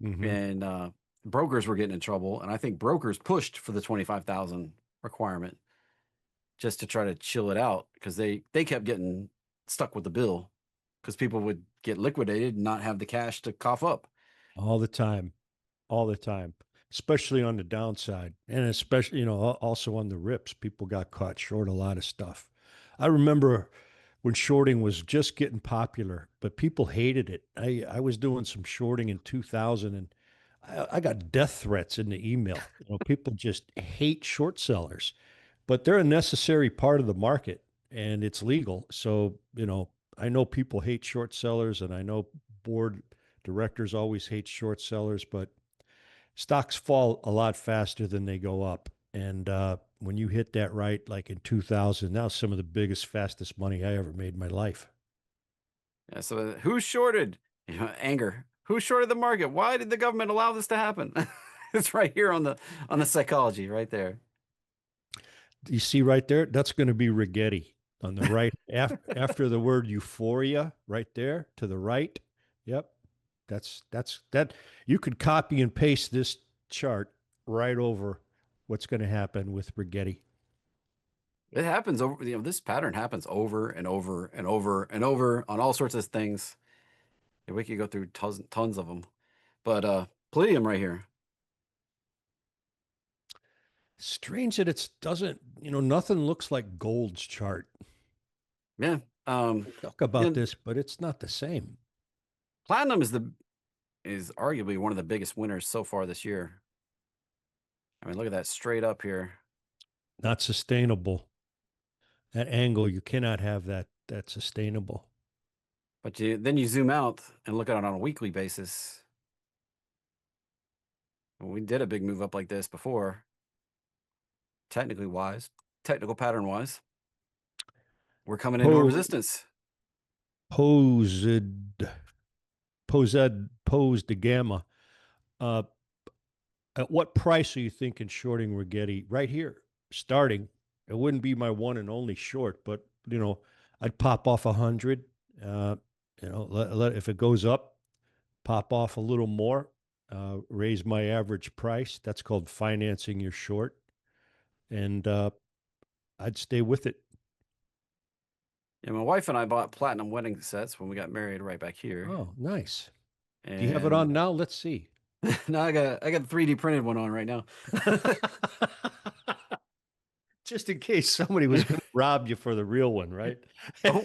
Hmm. and brokers were getting in trouble. And I think brokers pushed for the 25,000 requirement just to try to chill it out because they kept getting stuck with the bill because people would get liquidated and not have the cash to cough up. All the time. All the time, especially on the downside. And especially, you know, also on the rips, people got caught short a lot of stuff. I remember when shorting was just getting popular, but people hated it. I was doing some shorting in 2000 and I got death threats in the email. You know, people just hate short sellers, but they're a necessary part of the market and it's legal. So, you know, I know people hate short sellers and I know board directors always hate short sellers, but stocks fall a lot faster than they go up. And when you hit that right, like in 2000, that was some of the biggest, fastest money I ever made in my life. Yeah, so who shorted? Anger. Who shorted the market? Why did the government allow this to happen? It's right here on the psychology, right there. You see right there? That's going to be Rigetti on the right. After the word euphoria, right there to the right. Yep. That's that. You could copy and paste this chart right over what's going to happen with Rigetti. It happens over. This pattern happens over and over and over and over on all sorts of things. Yeah, we could go through tons of them, but palladium right here. Strange that it doesn't, you know, nothing looks like gold's chart. Yeah. We talk about Yeah, this, but it's not the same. platinum is arguably one of the biggest winners so far this year. I mean, look at that straight up here. Not sustainable. That angle, you cannot have that sustainable. But then you zoom out and look at it on a weekly basis. We did a big move up like this before, technically wise, technical pattern wise. We're coming into a Po- resistance. posed, posed the gamma. Uh, at what price are you thinking shorting Rigetti? Right here, starting. It wouldn't be my one and only short, but you know, I'd pop off 100. Uh, you know, if it goes up, pop off a little more, raise my average price. That's called financing your short, and I'd stay with it. Yeah, my wife and I bought platinum wedding sets when we got married right back here. Oh, nice. Do you have it And on now? Let's see. now I got the 3D printed one on right now. Just in case somebody was going to rob you for the real one, right? Oh,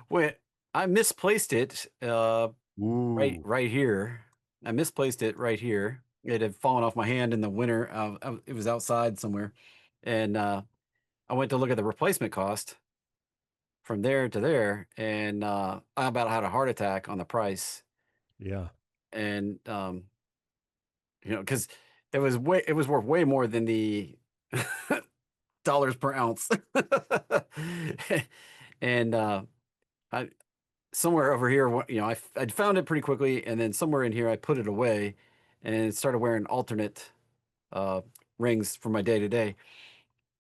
when I misplaced it Ooh, right here. I misplaced it right here. It had fallen off my hand in the winter. It was outside somewhere. And I went to look at the replacement cost from there to there, and I about had a heart attack on the price. yeah. And because it was worth way more than the dollars per ounce. And I somewhere over here, I'd found it pretty quickly, and then somewhere in here, I put it away, and started wearing alternate uh, rings for my day to day,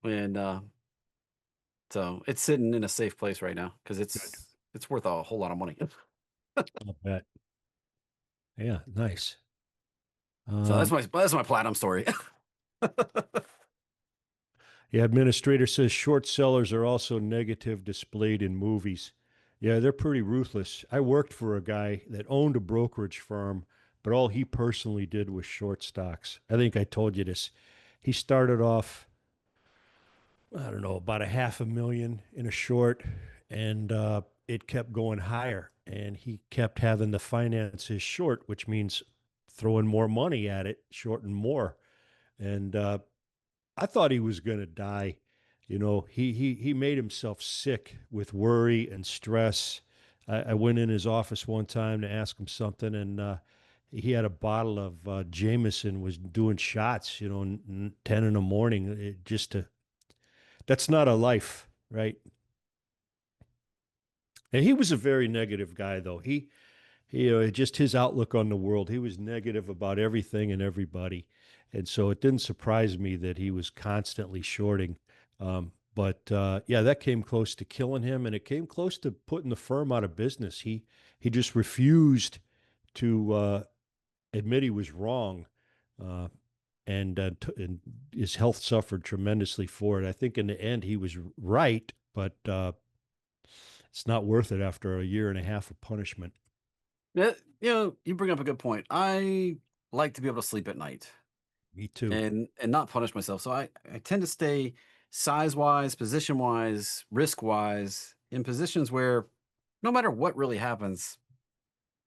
and so it's sitting in a safe place right now because Good. it's worth a whole lot of money. I'll bet. Yeah, nice. So Um, that's my platinum story. Yeah, administrator says short sellers are also negative displayed in movies. Yeah, they're pretty ruthless. I worked for a guy that owned a brokerage firm, but all he personally did was short stocks. I think I told you this. He started off, I don't know, about a half a million in a short, and it kept going higher. And he kept having to finance his short, which means throwing more money at it, shorting more. And I thought he was going to die. You know, he made himself sick with worry and stress. I went in his office one time to ask him something, and he had a bottle of Jameson, was doing shots, 10 in the morning, just to, that's not a life, right? And he was a very negative guy, though. Just his outlook on the world. He was negative about everything and everybody, and so it didn't surprise me that he was constantly shorting. But yeah, that came close to killing him, and it came close to putting the firm out of business. He just refused to admit he was wrong, uh, and his health suffered tremendously for it. I think in the end he was right, but it's not worth it after a year and a half of punishment. Yeah, you bring up a good point. I like to be able to sleep at night Me too. and not punish myself. So I tend to stay size wise, position wise, risk wise in positions where no matter what really happens,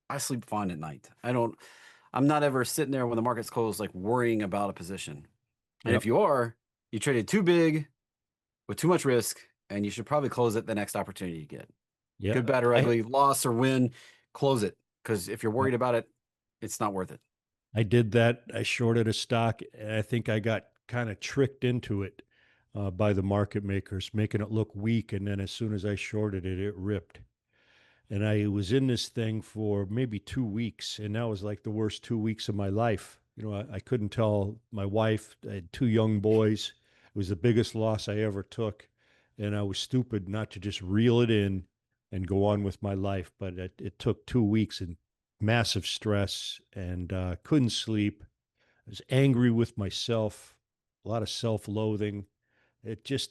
I sleep fine at night. I'm not ever sitting there when the market's closed, like worrying about a position. And if Yep. you are, you traded too big with too much risk, and you should probably close it the next opportunity you get. Good, Yeah. bad, or I ugly, loss or win, close it. Because if you're Yep. worried about it, it's not worth it. I did that. I shorted a stock, and I think I got kind of tricked into it by the market makers, making it look weak. And then as soon as I shorted it, it ripped. And I was in this thing for maybe 2 weeks, and that was like the worst 2 weeks of my life. I couldn't tell my wife. I had two young boys. It was the biggest loss I ever took, and I was stupid not to just reel it in and go on with my life. But it took 2 weeks and massive stress, and couldn't sleep. I was angry with myself, a lot of self-loathing.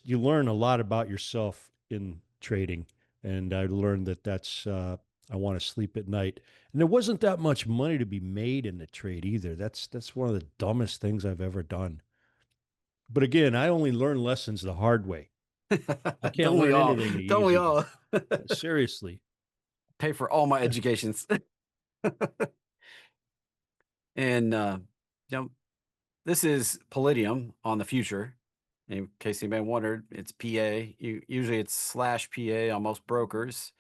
You learn a lot about yourself in trading, and I learned that I want to sleep at night. And there wasn't that much money to be made in the trade either. That's one of the dumbest things I've ever done. But again, I only learn lessons the hard way. I can't Don't we learn all? anything the Don't we easy way. all? Seriously. Pay for all my educations. And you know, this is Palladium on the future. In case anybody wondered, it's PA. Usually it's slash PA on most brokers.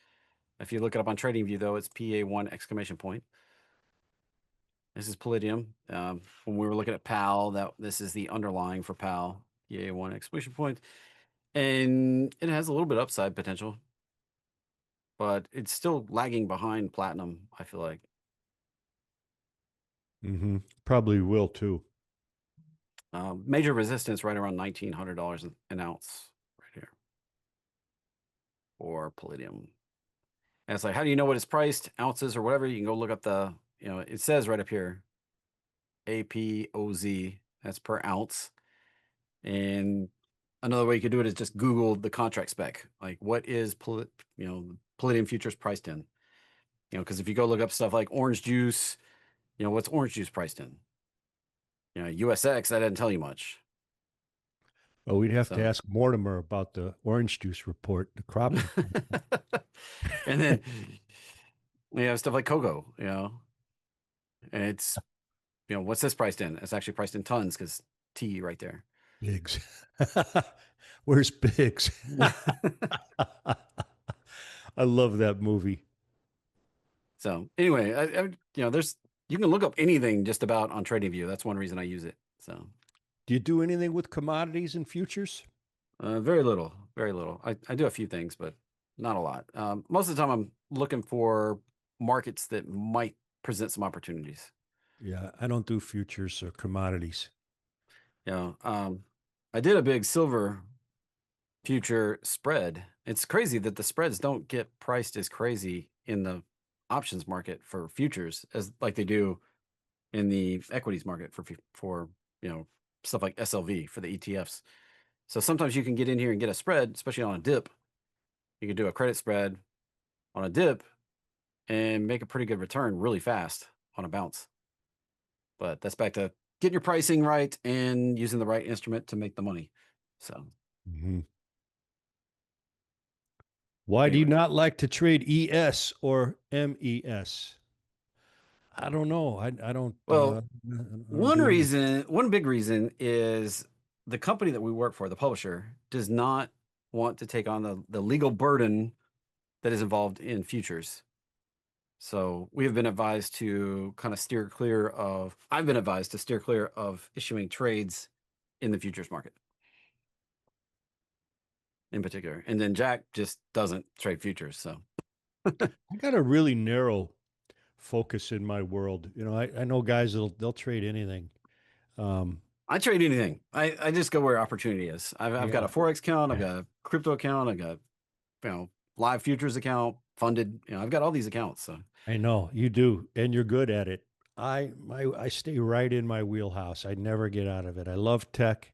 If you look it up on TradingView, though, it's PA1 exclamation point. This is Palladium. When we were looking at PAL, this is the underlying for PAL, PA1 exclamation point. And it has a little bit upside potential, but it's still lagging behind Platinum, I feel like. Probably will too. Major resistance right around $1,900 an ounce right here for Palladium. And it's like, how do you know what it's priced? Ounces or whatever. You can go look up it says right up here, APOZ, that's per ounce. And another way you could do it is just Google the contract spec. Like, what is Palladium futures priced in? Because if you go look up stuff like orange juice, what's orange juice priced in? USX, that doesn't tell you much. Oh, we'd have to So, ask Mortimer about the orange juice report, the crop report. and then we have stuff like cocoa, and it's, what's this priced in? It's actually priced in tons because T right there. Biggs. Where's Biggs? I love that movie. So anyway, you can look up anything just about on TradingView. That's one reason I use it. So Do you do anything with commodities and futures? very little, very little. I do a few things, but not a lot. Most of the time, I'm looking for markets that might present some opportunities. Yeah, I don't do futures or commodities. You know, I did a big silver future spread. It's crazy that the spreads don't get priced as crazy in the options market for futures as like they do in the equities market for stuff like SLV for the ETFs. So sometimes you can get in here and get a spread, especially on a dip. You could do a credit spread on a dip and make a pretty good return really fast on a bounce. But that's back to getting your pricing right and using the right instrument to make the money. So Mhm. Why do you anyway, not like to trade ES or MES? I don't know. well, I don't do any. one big reason is the company that we work for, the publisher, does not want to take on the legal burden that is involved in futures. So we have been advised to kind of steer clear of, I've been advised to steer clear of issuing trades in the futures market in particular. And then Jack just doesn't trade futures. So I got a really narrow focus in my world. I know guys they'll trade anything. Um, I trade anything. I just go where opportunity is. I've got a yeah, Forex account, I've got a crypto account, I've got, live futures account, funded, I've got all these accounts. So I know you do, and you're good at it. I stay right in my wheelhouse. I never get out of it. I love tech,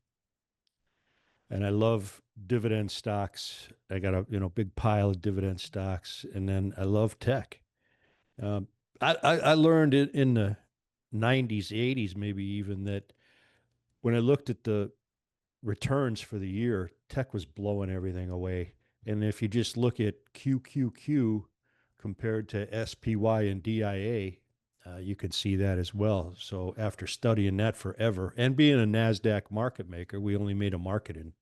and I love dividend stocks. I got a big pile of dividend stocks, and then I love tech. Um, I learned it in the '90s, '80s, maybe even that when I looked at the returns for the year, tech was blowing everything away. And if you just look at QQQ compared to SPY and DIA, you can see that as well. So after studying that forever and being a NASDAQ market maker, we only made a market in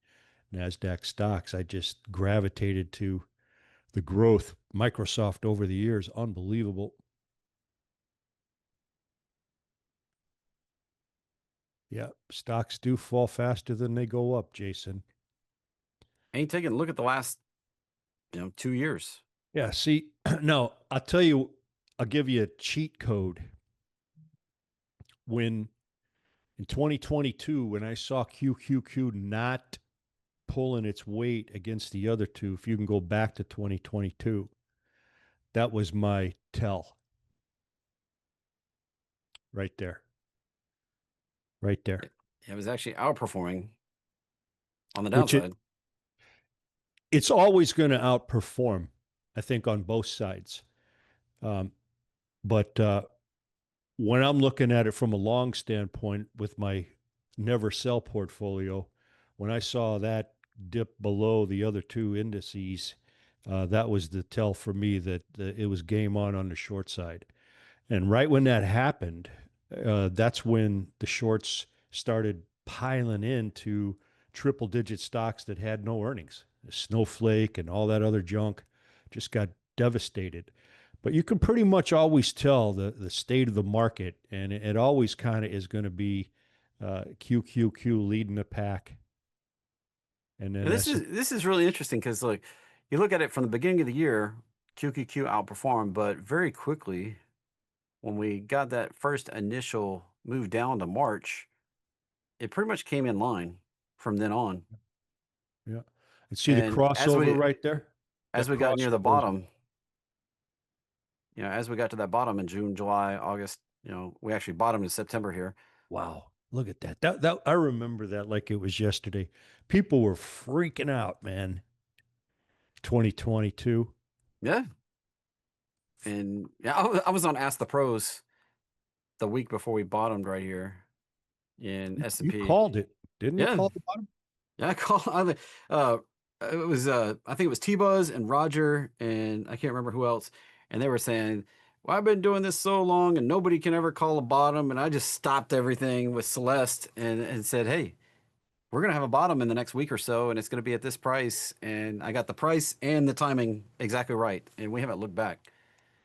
NASDAQ stocks. I just gravitated to the growth. Microsoft over the years, unbelievable. Yeah, stocks do fall faster than they go up, Jason. ain't taking a look at the last, 2 years. Yeah, see, no, I'll tell you, I'll give you a cheat code. When in 2022, when I saw QQQ not pulling its weight against the other two, if you can go back to 2022, that was my tell right there, right there. It was actually outperforming on the Which downside. it's always going to outperform, I think, on both sides. Um, but when I'm looking at it from a long standpoint with my never sell portfolio, when I saw that dip below the other two indices, that was the tell for me that it was game on the short side. And right when that happened, that's when the shorts started piling into triple digit stocks that had no earnings. Snowflake and all that other junk just got devastated. But you can pretty much always tell the state of the market, and it always kind of is going to be QQQ leading the pack, and then And this S. is this is really interesting because like you look at it from the beginning of the year, QQQ outperformed, but very quickly when we got that first initial move down to March, it pretty much came in line from then on. Yeah, and see the And crossover right there. as That we got near the crossover is bottom, as we got to that bottom in June, July, August, we actually bottomed in September here. wow. Look at that. That I remember that like it was yesterday. People were freaking out, man. 2022. Yeah. And yeah, I was on Ask the Pros the week before we bottomed right here in You S&P. called it, didn't you? Yeah. Call the bottom. Yeah, I call it was I think it was T-Buzz and Roger and I can't remember who else. And they were saying, well, I've been doing this so long and nobody can ever call a bottom. And I just stopped everything with Celeste and said, hey, we're gonna have a bottom in the next week or so, and it's gonna be at this price. And I got the price and the timing exactly right. And we haven't looked back.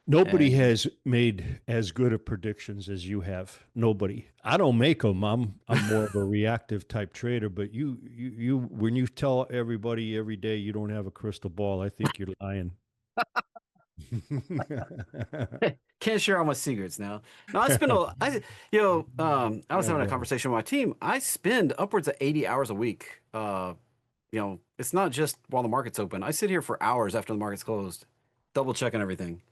Nobody And has made as good of predictions as you have. Nobody. I don't make them. I'm more of a reactive type trader. But you when you tell everybody every day you don't have a crystal ball, I think you're lying. can't share all my secrets now. No, I was having a Oh, conversation with my team. I spend upwards of 80 hours a week. It's not just while the market's open. I sit here for hours after the market's closed, double checking everything,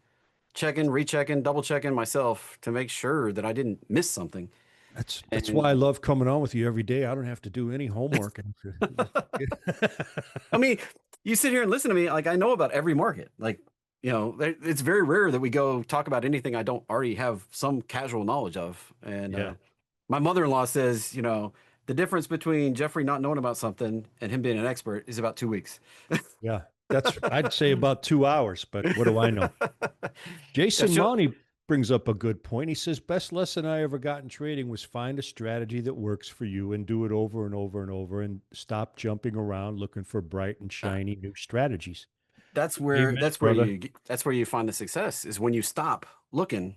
checking, rechecking, double checking myself to make sure that I didn't miss something. That's And why I love coming on with you every day. I don't have to do any homework. I mean, you sit here and listen to me, like I know about every market. Like, it's very rare that we go talk about anything I don't already have some casual knowledge of. And Yeah, my mother-in-law says, the difference between Jeffrey not knowing about something and him being an expert is about 2 weeks. yeah. That's I'd say about 2 hours, but what do I know? Yeah, Jason Monty brings up a good point. He says, best lesson I ever got in trading was find a strategy that works for you and do it over and over and over and stop jumping around looking for bright and uh, shiny new strategies. that's where Amen, that's where brother. you find the success is when you stop looking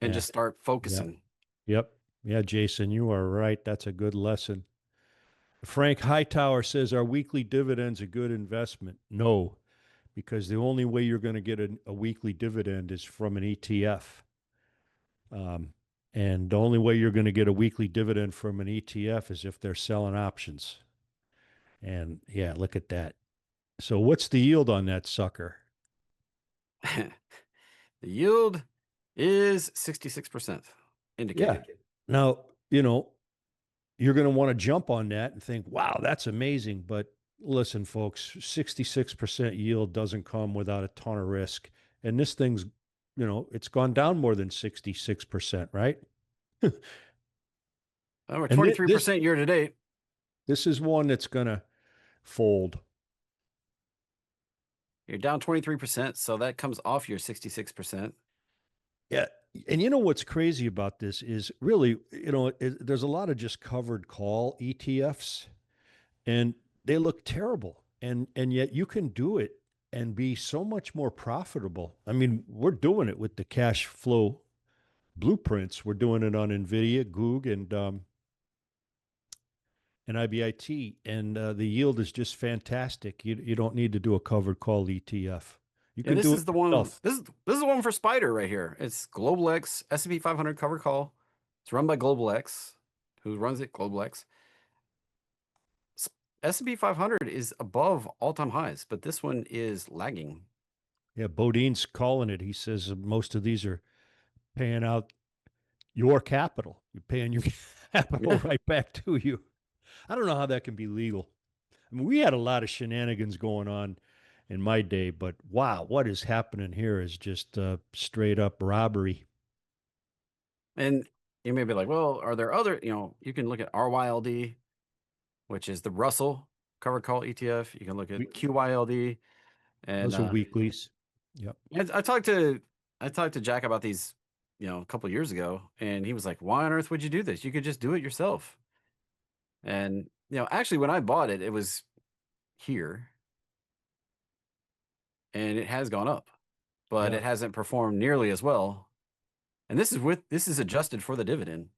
and Yeah. just start Yeah. focusing. Yep. Yeah, Jason, you are right. That's a good lesson. Frank Hightower says, are weekly dividends a good investment? No, because the only way you're going to get a weekly dividend is from an ETF. Um, and the only way you're going to get a weekly dividend from an ETF is if they're selling options. And yeah, look at that. So what's the yield on that sucker? The yield is 66% Yeah. indicated. Now, you're going to want to jump on that and think, wow, that's amazing. But listen, folks, 66% yield doesn't come without a ton of risk. And this thing's, it's gone down more than 66%, right? We're And this 23% year to date. this is one that's going to fold. You're down 23%, so that comes off your 66%. Yeah. And you know what's crazy about this is really, there's a lot of just covered call ETFs and they look terrible. And yet you can do it and be so much more profitable. I mean, we're doing it with the cash flow blueprints. We're doing it on Nvidia, Goog, and IBIT, and the yield is just fantastic. You don't need to do a covered call ETF. You Yeah, can this do is it the one. yourself. This is the one for Spider right here. It's Global X S&P 500 covered call. It's run by Global X. Who runs it? Global X. S&P 500 is above all-time highs, but this one is lagging. Yeah, Bodine's calling it. He says most of these are paying out your capital. You're paying your capital Yeah. right back to you. I don't know how that can be legal. I mean, we had a lot of shenanigans going on in my day, but wow, what is happening here is just straight up robbery. And you may be like, well, are there other, you can look at RYLD, which is the Russell covered call ETF. You can look at We, QYLD. And those are weeklies. Yep. I talked to Jack about these, a couple of years ago, and he was like, "Why on earth would you do this? You could just do it yourself." And actually, when I bought it, it was here, and it has gone up, but Yeah. it hasn't performed nearly as well. And this is adjusted for the dividend.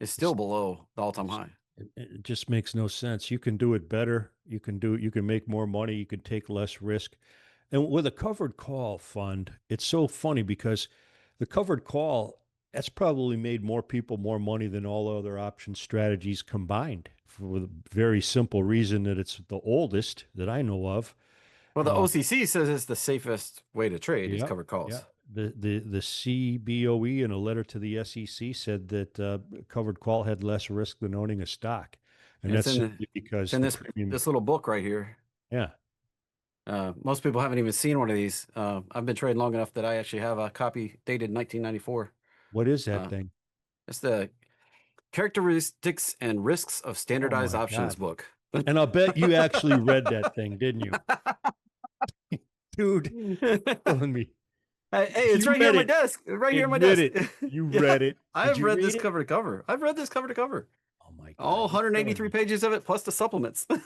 It's still It's, below the all-time it's, high. it just makes no sense. You can do it better. You can make more money. You can take less risk. And with a covered call fund, it's so funny because the covered call, that's probably made more people more money than all other option strategies combined for the very simple reason that it's the oldest that I know of. Well, the Uh, OCC says it's the safest way to trade is yeah, covered yeah. calls. The CBOE in a letter to the SEC said that covered call had less risk than owning a stock, and And that's simply it's because in the this premium. this little book right here. Yeah. Most people haven't even seen one of these. I've been trading long enough that I actually have a copy dated 1994. What is that Uh, thing? it's the Characteristics and Risks of Oh Standardized my Options God! book. And I'll bet you actually read that thing, didn't you, dude? Hey, Killing me. If it's you right here read on my it, desk. Right here on my admit desk. it. You Yeah, read it. Did I've you read read this it? cover to cover. I've read this cover to cover. Oh my All God, you're killing 183 me. pages of it, plus the supplements. You're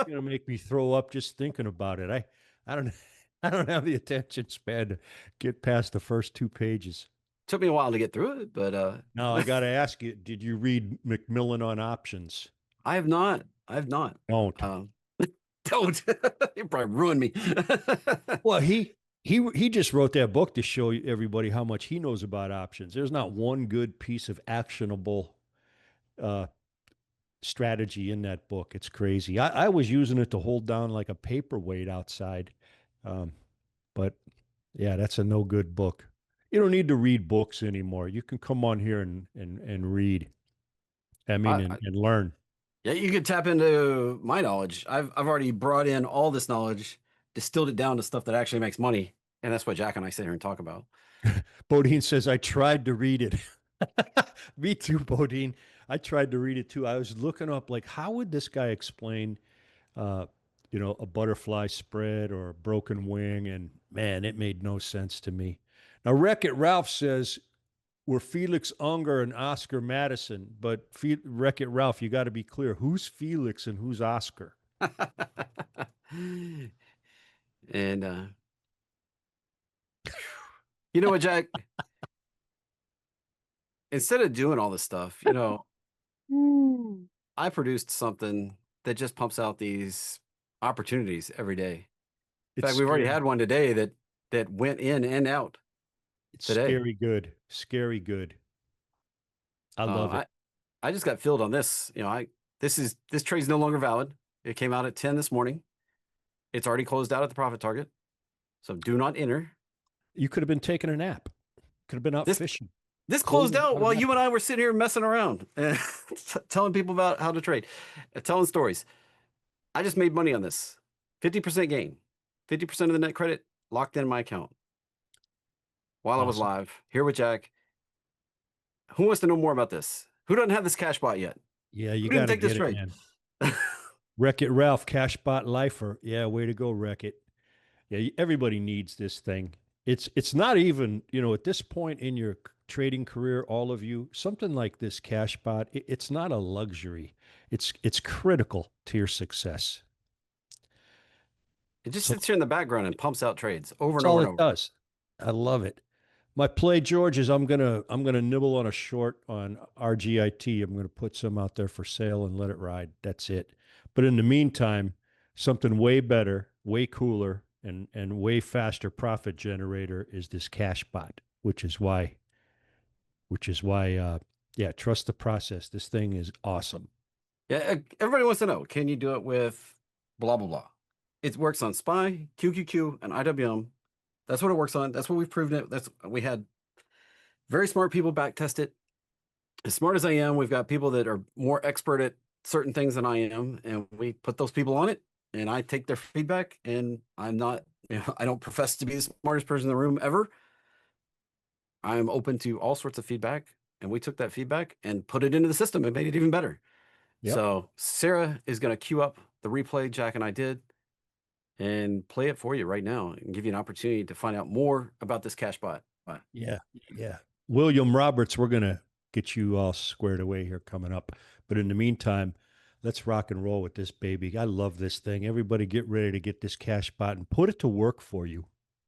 gonna make me throw up just thinking about it. I don't, I don't have the attention span to get past the first 2 pages. Took me a while to get through it, but Now I got to ask you: did you read Macmillan on options? I have not. I have not. Don't. Um, don't. You probably ruined me. Well, he just wrote that book to show everybody how much he knows about options. There's not one good piece of actionable uh, strategy in that book. It's crazy. I was using it to hold down like a paperweight outside. Um, but yeah, that's a no good book. You don't need to read books anymore. You can come on here and read. I mean, I, and, I and learn. yeah, you could tap into my knowledge. I've already brought in all this knowledge, distilled it down to stuff that actually makes money, and that's what Jack and I sit here and talk about. Bodine says, I tried to read it. Me too, Bodine. I tried to read it too. I was looking up, like, how would this guy explain, uh, a butterfly spread or a broken wing? And man, it made no sense to me. Now, Wreck It Ralph says, we're Felix Unger and Oscar Madison, but Wreck It Ralph, you got to be clear. Who's Felix and who's Oscar? And you know what, Jack? Instead of doing all this stuff, I produced something that just pumps out these opportunities every day. In It's fact, we've already scary. had one today that went in and out It's today. scary good. Scary good. I love Uh, it. I just got filled on this. This trade's no longer valid. It came out at 10 this morning. It's already closed out at the profit target. So do not enter. You could have been taking a nap. Could have been out This fishing, this closed closing out out a while nap. you and I were sitting here messing around and telling people about how to trade, telling stories. I just made money on this. 50% gain. 50% of the net credit locked in my account while I was Awesome. live here with Jack. Who wants to know more about this? Who doesn't have this cash bot yet? Yeah, you Who didn't got to take this get it, trade? man. Wreck It Ralph, Cashbot Lifer. Yeah, way to go, Wreck It. Yeah, everybody needs this thing. It's not even, at this point in your trading career, all of you, something like this Cashbot, it's not a luxury. It's critical to your success. It just So sits here in the background and pumps out trades over that's and over all and it over. does. I love it. My play, George, is I'm gonna nibble on a short on RGIT. I'm gonna put some out there for sale and let it ride. That's it. But in the meantime, something way better, way cooler, and way faster profit generator is this cash bot, which is why yeah, trust the process. This thing is awesome. Yeah, everybody wants to know, can you do it with blah, blah, blah? It works on SPY, QQQ, and IWM. That's what it works on. That's what we've proven it. We had very smart people back test it. As smart as I am, we've got people that are more expert at certain things than I am, and we put those people on it, and I take their feedback, and I'm not, I don't profess to be the smartest person in the room ever. I'm open to all sorts of feedback, and we took that feedback and put it into the system and made it even better. Yep. So Sarah is going to queue up the replay Jack and I did and play it for you right now and give you an opportunity to find out more about this cash bot. Yeah. Yeah. William Roberts, we're gonna get you all squared away here coming up. But in the meantime, let's rock and roll with this baby. I love this thing. Everybody get ready to get this cash bot and put it to work for you.